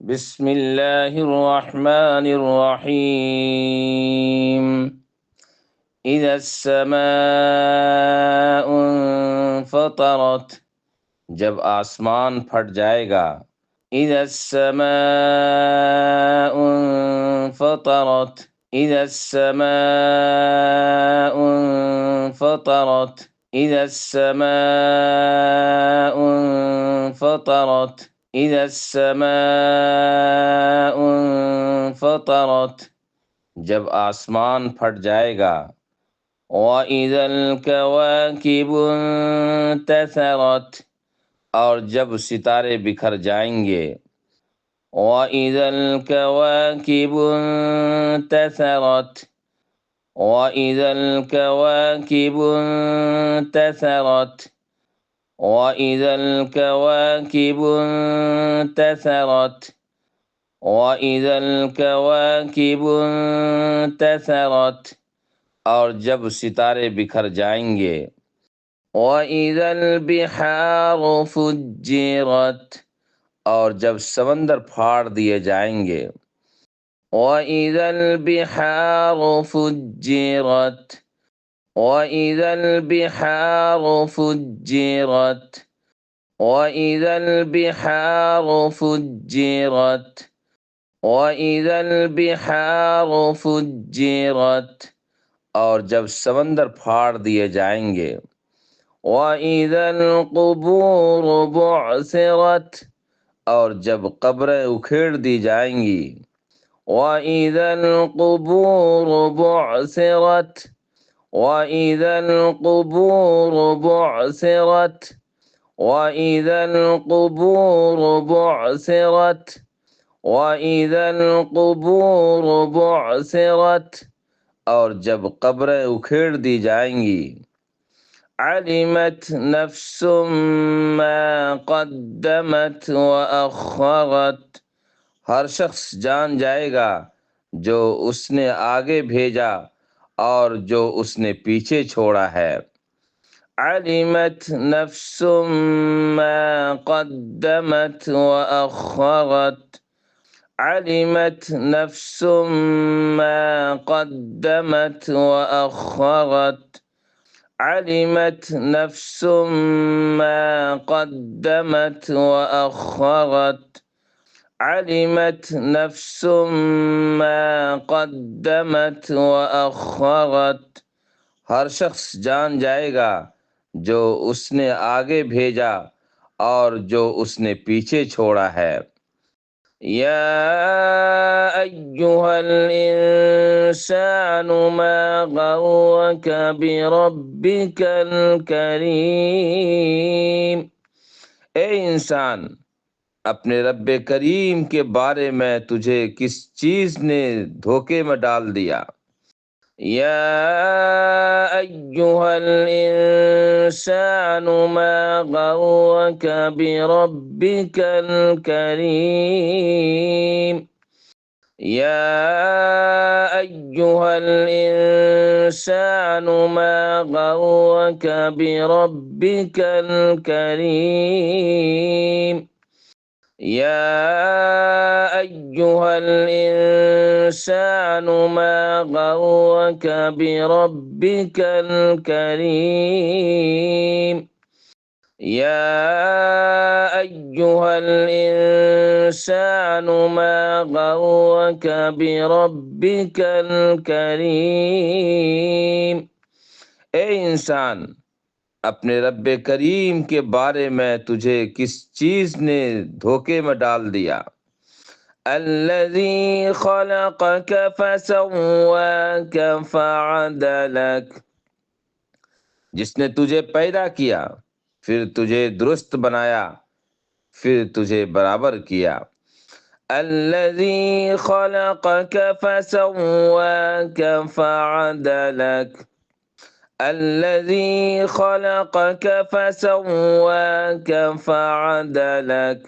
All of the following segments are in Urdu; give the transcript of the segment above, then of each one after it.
بسم اللہ الرحمن الرحیم اذا السماء انفطرت، جب آسمان پھٹ جائے گا۔ اذا السماء انفطرت، اذا السماء انفطرت، اذا السماء انفطرت، اذا السماء انفطرت، جب آسمان پھٹ جائے گا۔ وَإِذَا الْكَوَاكِبُ انتثرت، اور جب ستارے بکھر جائیں گے۔ وَإِذَا الْكَوَاكِبُ انتثرت، وَإِذَا الْكَوَاكِبُ انتثرت، وَإِذَا الْكَوَاكِبُ انتثرت، وَإِذَا الْكَوَاكِبُ انتثرت، اور جب ستارے بکھر جائیں گے۔ وَإِذَا الْبِحَارُ فُجِّرَتْ، اور جب سمندر پھاڑ دیے جائیں گے۔ وَإِذَا الْبِحَارُ فُجِّرَتْ، وَإِذَا الْبِحَارُ فُجِّرَتْ، وَإِذَا الْبِحَارُ فُجِّرَتْ، وَإِذَا الْبِحَارُ فُجِّرَتْ، اور جب سمندر پھاڑ دیے جائیں گے۔ وَإِذَا الْقُبُورُ بُعْثِرَتْ، اور جب قبریں اکھیڑ دی جائیں گی۔ وَإِذَا الْقُبُورُ بُعْثِرَتْ، وَإِذَا الْقُبُورُ بُعْثِرَتْ، وَإِذَا الْقُبُورُ بُعْثِرَتْ، وَإِذَا الْقُبُورُ بُعْثِرَتْ، اور جب قبریں اکھیڑ دی جائیں گی۔ علمت نفس ما قدمت وأخرت، ہر شخص جان جائے گا جو اس نے آگے بھیجا اور جو اس نے پیچھے چھوڑا ہے۔ علمت نفس ما قدمت وأخرت، علمت نفس ما قدمت وأخرت، علمت نفس ما قدمت وأخرت، علمت نفس ما قدمت وأخرت، ہر شخص جان جائے گا جو اس نے آگے بھیجا اور جو اس نے پیچھے چھوڑا ہے۔ یا ایہا الانسان ما غرک بربک الکریم، اے انسان، اپنے رب کریم کے بارے میں تجھے کس چیز نے دھوکے میں ڈال دیا۔ یا ایہا الانسان ما غرک بربک الکریم، یا ایہا الانسان ما غرک بربک الکریم، یا ایہا الانسان ما غرک بربک الکریم، یا ایہا الانسان ما غرک بربک الکریم، اے انسان، اپنے رب کریم کے بارے میں تجھے کس چیز نے دھوکے میں ڈال دیا۔ الذی خلقک فسواک فعدلک، جس نے تجھے پیدا کیا پھر تجھے درست بنایا پھر تجھے برابر کیا۔ الذی خلقک فسواک فعدلک، الذی خلقک فسواک فعدلک،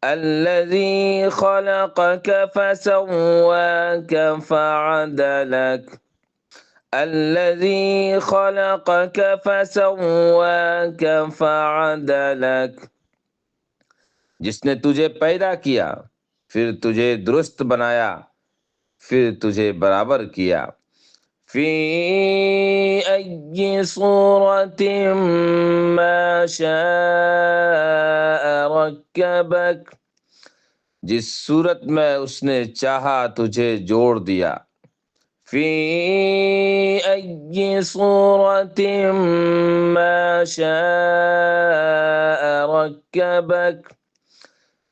الذی خلقک فسواک فعدلک، الذی خلقک فسواک فعدلک، جس نے تجھے پیدا کیا پھر تجھے درست بنایا، پھر تجھے برابر کیا۔ فی ای صورت ما شاء رکبک، جس صورت میں اس نے چاہا تجھے جوڑ دیا۔ فی ای صورت ما شاء رکبک،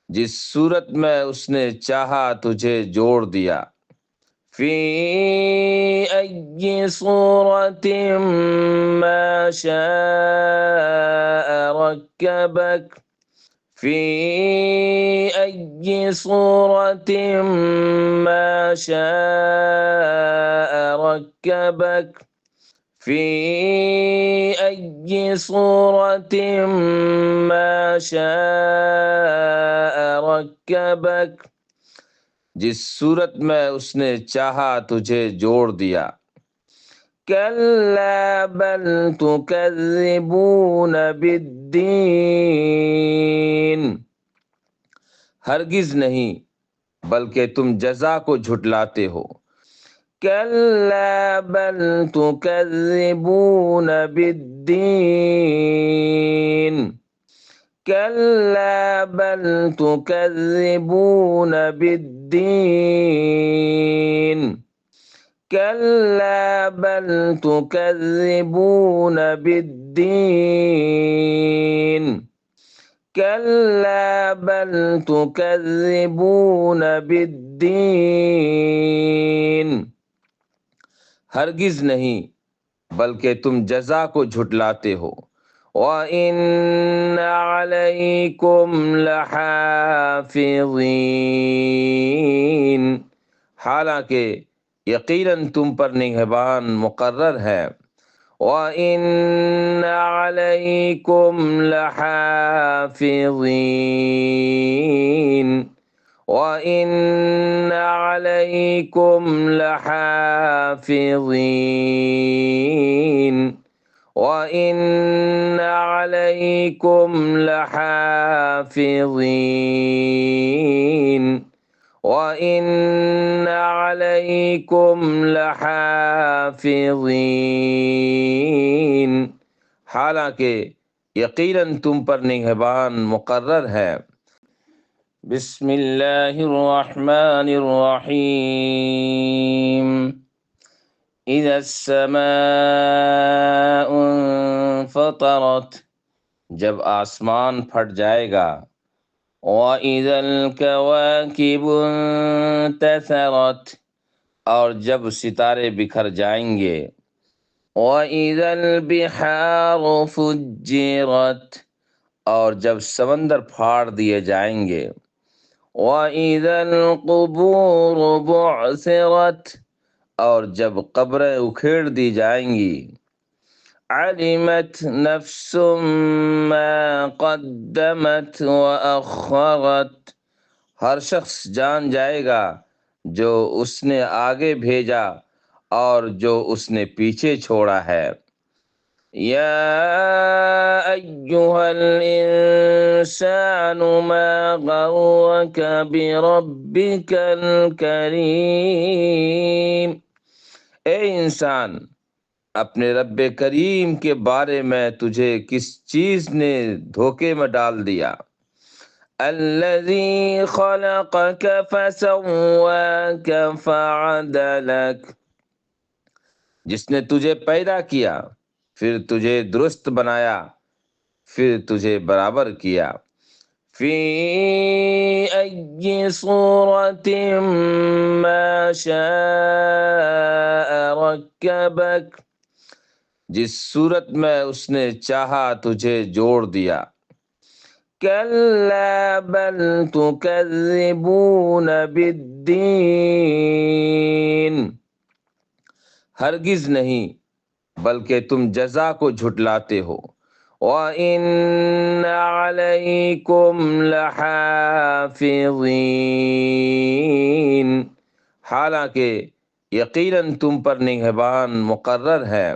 جس صورت میں اس نے چاہا تجھے جوڑ دیا۔ فی ای صورت ما شاء رکبک، فی ای صورت ما شاء رکبک، فی ای صورت ما شاء رکبک، جس صورت میں اس نے چاہا تجھے جوڑ دیا۔ کلا بل تکذبون بالدین، ہرگز نہیں بلکہ تم جزا کو جھٹلاتے ہو۔ کلا بل تکذبون بالدین، کلا بل تکذبون بالدین، کلا بل تکذبون بالدین، کلا بل تکذبون بالدین، ہرگز نہیں بلکہ تم جزا کو جھٹلاتے ہو۔ وَإِنَّ عَلَيْكُمْ لَحَافِظِينَ، حالانکہ یقیناً تم پر نگہبان مقرر ہے۔ وَإِنَّ عَلَيْكُمْ لَحَافِظِينَ، وَإِنَّ عَلَيْكُمْ لَحَافِظِينَ، وَإِنَّ عَلَيْكُمْ لَحَافِظِينَ، وَإِنَّ عَلَيْكُمْ لَحَافِظِينَ، حالانکہ یقیناً تم پر نگہبان مقرر ہے۔ بسم اللہ الرحمن الرحیم۔ اذا السماء انفطرت، جب آسمان پھٹ جائے گا۔ وَإِذَا الْكَوَاكِبُ انتثرت، اور جب ستارے بکھر جائیں گے۔ وَإِذَا الْبِحَارُ فُجِّرَتْ، اور جب سمندر پھاڑ دیے جائیں گے۔ وَإِذَا الْقُبُورُ بُعْثِرَتْ، اور جب قبریں اکھیڑ دی جائیں گی۔ عَلِمَتْ نَفْسٌ مَّا قَدَّمَتْ وَأَخَّرَتْ، ہر شخص جان جائے گا جو اس نے آگے بھیجا اور جو اس نے پیچھے چھوڑا ہے۔ یا ایھا الانسان ما غرک بربک الکریم، اے انسان، اپنے رب کریم کے بارے میں تجھے کس چیز نے دھوکے میں ڈال دیا۔ الذی خلقک فسواک فعدلک، جس نے تجھے پیدا کیا پھر تجھے درست بنایا، پھر تجھے برابر کیا۔ فی ای صورت ما شاء رکبک، جس صورت میں اس نے چاہا تجھے جوڑ دیا۔ کلا بل تکذبون بالدین، ہرگز نہیں بلکہ تم جزا کو جھٹلاتے ہو۔ وَإِنَّ عَلَيْكُمْ لَحَافِظِينَ، حالانکہ یقیناً تم پر نگہبان مقرر ہے۔